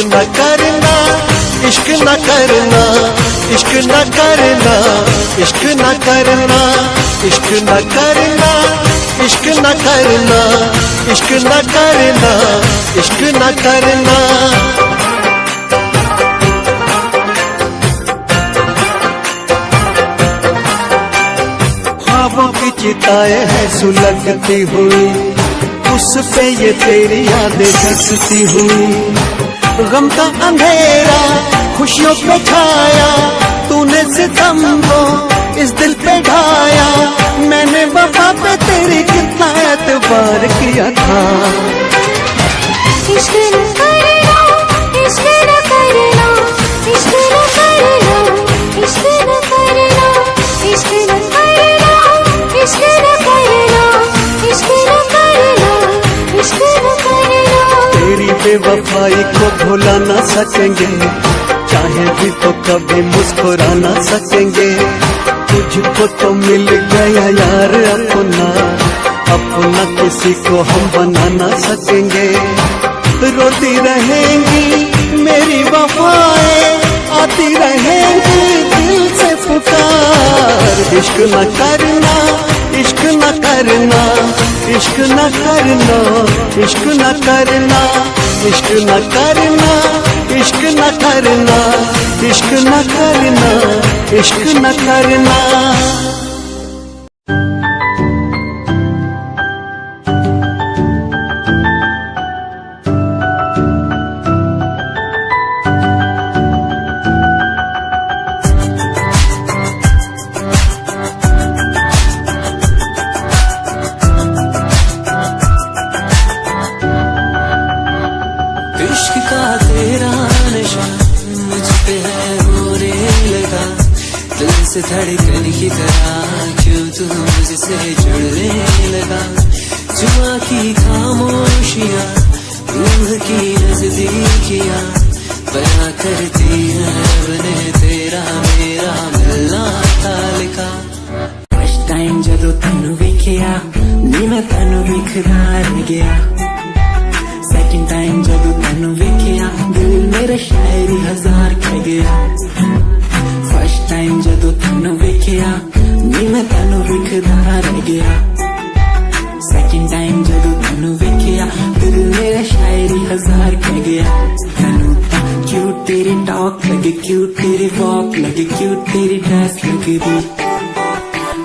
न करना, इश्क न करना, इश्क न करना, इश्क न करना, इश्क न करना, इश्क न करना, इश्क न करना, इश्क न करना। ख्वाबों की चिताएं हैं सुलगती हुई, उस पे ये तेरी यादें धसती हुई। गम का अंधेरा खुशियों पे छाया, तूने सितम को इस दिल पे ढाया। मैंने वफा पे तेरी कितना एतबार किया था। इश्क न करना, इश्क न करना, इश्क न करना, इश्क न करना, इश्क न करना, इश्क न करना, इश्क न करना, इश्क न करना। तेरी बेवफाई को भुला ना सकेंगे, चाहे भी तो कभी मुस्कुरा ना सकेंगे। तुझको तो मिल गया यार अपना, अपना किसी को हम बना ना सकेंगे। रोती रहेंगी मेरी वफाएं, आती रहेंगी दिल से पुकार। इश्क न करना, इश्क न करना, इश्क न करना, इश्क न करना, इश्क न करना, इश्क न करना, इश्क न करना, इश्क न करना। इश्क का तेरा नशा मुझ पे है होने लगा, दिल से धड़कन की तरह क्यों तू मुझसे जुड़ने लगा। जुआ की खामोशियां रूह की नजदीकियां बयां करती है रब ने तेरा मेरा मिलना था लिखा। फर्स्ट टाइम जदों तैनू वेखिया नी मैं तैनू वेखदा रह गया। सेकंड टाइम जदों तैनू वेखिया दिल मेरा शायरी हजार कह गया। फर्स्ट टाइम जदों तैनू वेखिया नी मैं तैनू वेखदा रह गया। सेकंड टाइम जदों तैनू वेखिया दिल मेरा शायरी हजार कह गया। तैनू तां क्यूट तेरी टॉक लगे, क्यूट तेरी वॉक लगे, क्यूट तेरी ड्रेस लगदी।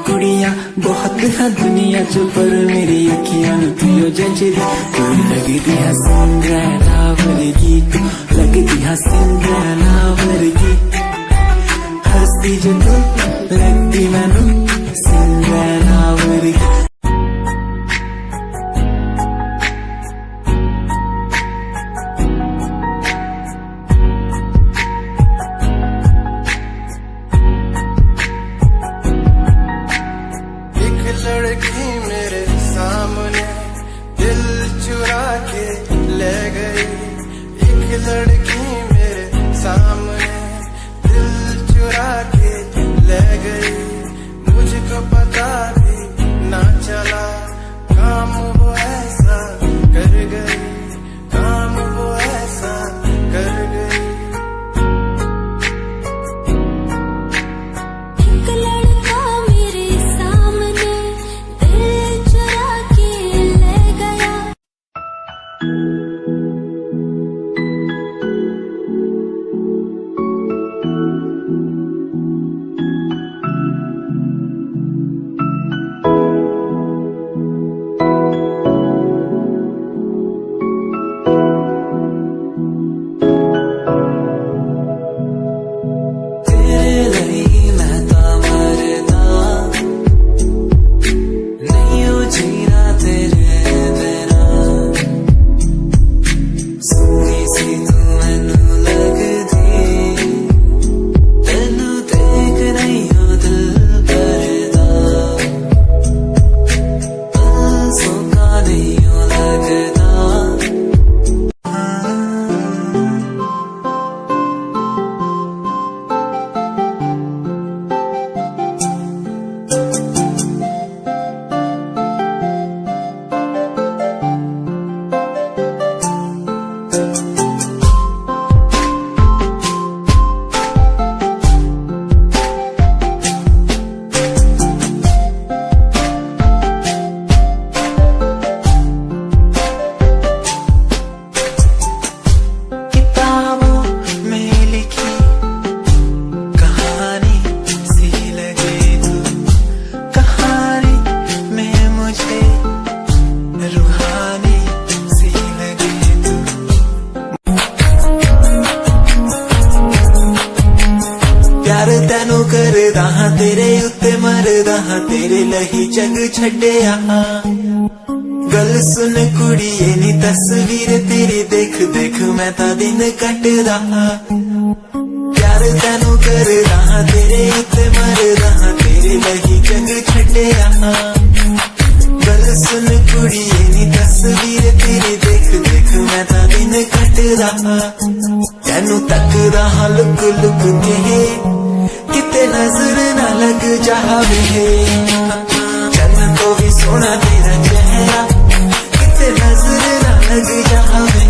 कुड़ियां बहुत है दुनिया च पर मेरी अखियां तुझो जचदी। तू लगदी है सिंड्रेला वर्गी, तू लगदी है सिंड्रेला वर्गी। हंसदी जो तू लगदी मैनू सिंड्रेला वर्गी। लड़की मेरे सामने दिल चुरा के ले गई। एक लड़की मेरे सामने दिल चुरा के ले गई। मुझको पता भी ना चला काम वो ऐसा कर गई, काम वो ऐसा कर गई। एक लड़का मेरे सामने दिल चुरा के ले गया। तेरे लिए मैं तो मरदा नहीं हो जीना तेरे बिना। सोनी सी तू मैनू लगदी, तैनू देख नहीं हो दिल करदा। दिल सोका नहीं हो लगदा। तेरे उत्ते मरदा हां तेरे लही जग छड्डिया गल सुन कुड़िए नी तस्वीर तेरी देख देख मैं तां दिन कटदा प्यार तैनू करदा हां तेरे उत्ते मरदा हां तेरे लही जग छड्डिया गल सुन कुड़िए नी तस्वीर तेरी देख देख मैं तां दिन कटदा तैनू तकदा हां लुक लुक के किते नजर ना लग जावे चन्न तो भी सोना तेरा चेहरा किते नजर ना लग जावे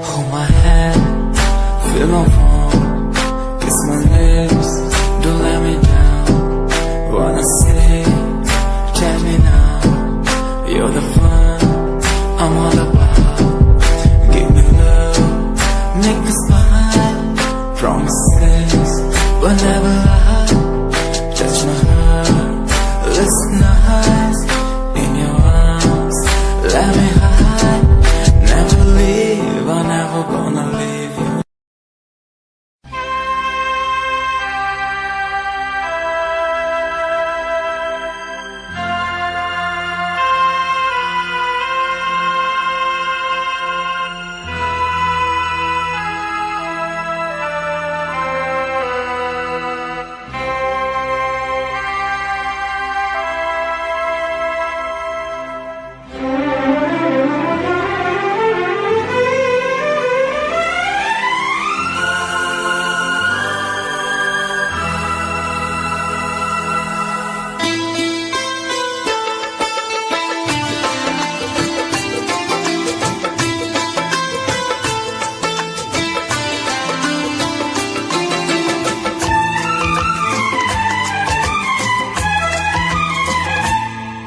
Hold my hand, feel my palm, kiss my lips, don't let me down. Wanna say, tell me now, you're the fun I'm all about. Give me love, make me smile, promises will never lie. Touch my heart, listen nice, in your arms, let me hide. Never leave, I'm never gonna leave you.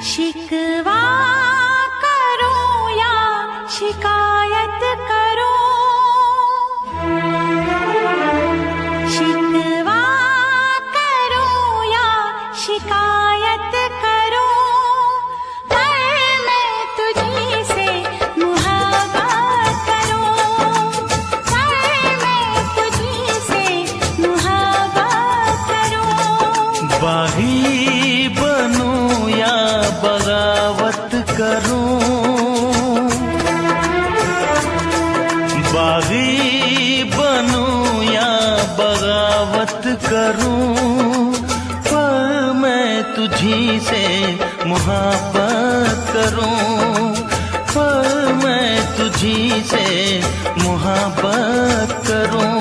शिकवा करो या शिकायत करो शिकवा करो या शिकायत करो पर मैं तुझी से मुहब्बत करूं पर मैं तुझी से मुहब्बत करूं बागी बनूं या बगावत करूं बागी बनूं या बगावत करूं पर मैं तुझी से मुहब्बत करूं पर मैं तुझी से मुहब्बत करूं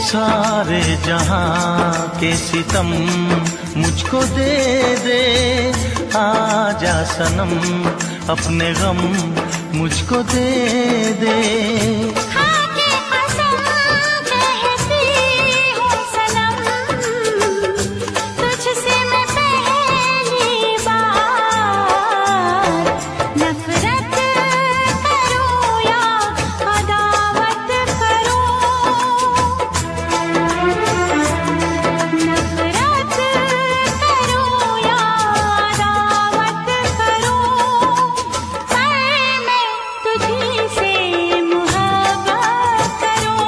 सा सारे जहां के सितम मुझको दे दे, आजा सनम अपने गम मुझको दे दे। खाके कसम कहती हूँ सनम, तुझसे मैं पहली बार नफरत करूँ या अदावत करूँ, नफरत करूँ या अदावत करूँ, पर मैं तुझी से मुहब्बत करूँ,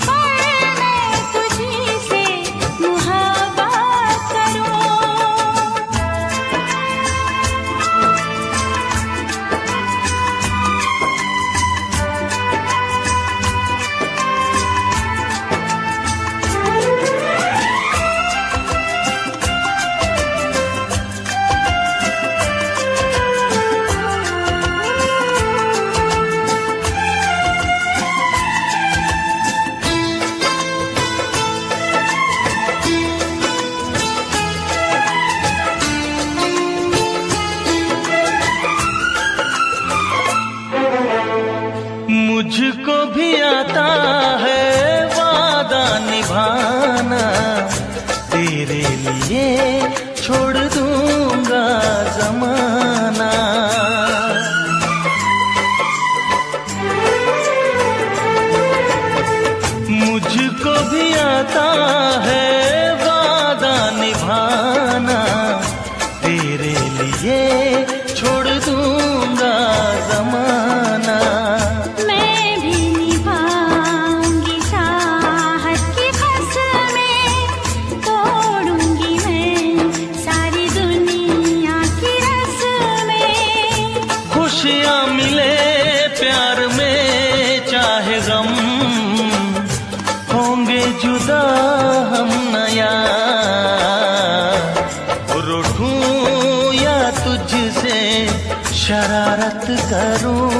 पर मैं तुझी से मुहब्बत करूँ। मुझको भी आता है वादा निभाना, तेरे लिए छोड़ दूंगा जमाना। मुझको भी आता है वादा निभाना, तेरे लिए छोड़ दूंगा जमाना। मैं भी निभाऊंगी चाहत की कसमें, तोड़ूंगी मैं सारी दुनिया की रस्में। खुशियाँ मिले प्यार में चाहे गम, होंगे जुदा हम नया। रूठूं या तुझसे शरारत करूं,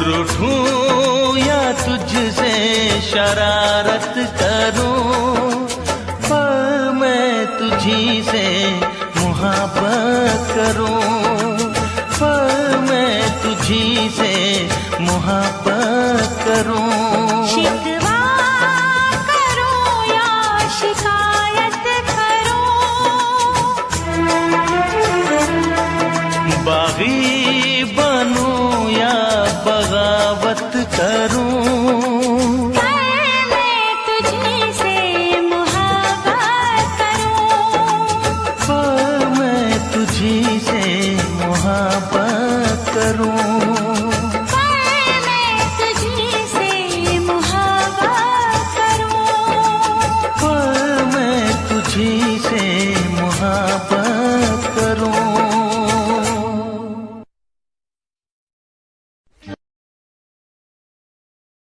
रूठूं या तुझसे शरारत करूं, पर मैं तुझी से मुहब्बत करूं, पर मैं तुझी से मुहब्बत करूं। शिकवा करूं या शिकायत करूं, बागी बनूं या बगावत करूं, पर मैं तुझी से मुहब्बत करूं, पर मैं तुझी से मुहब्बत करूं, पर मैं तुझी से मुहब्बत करूं। पर मैं तुझी से मुहब्बत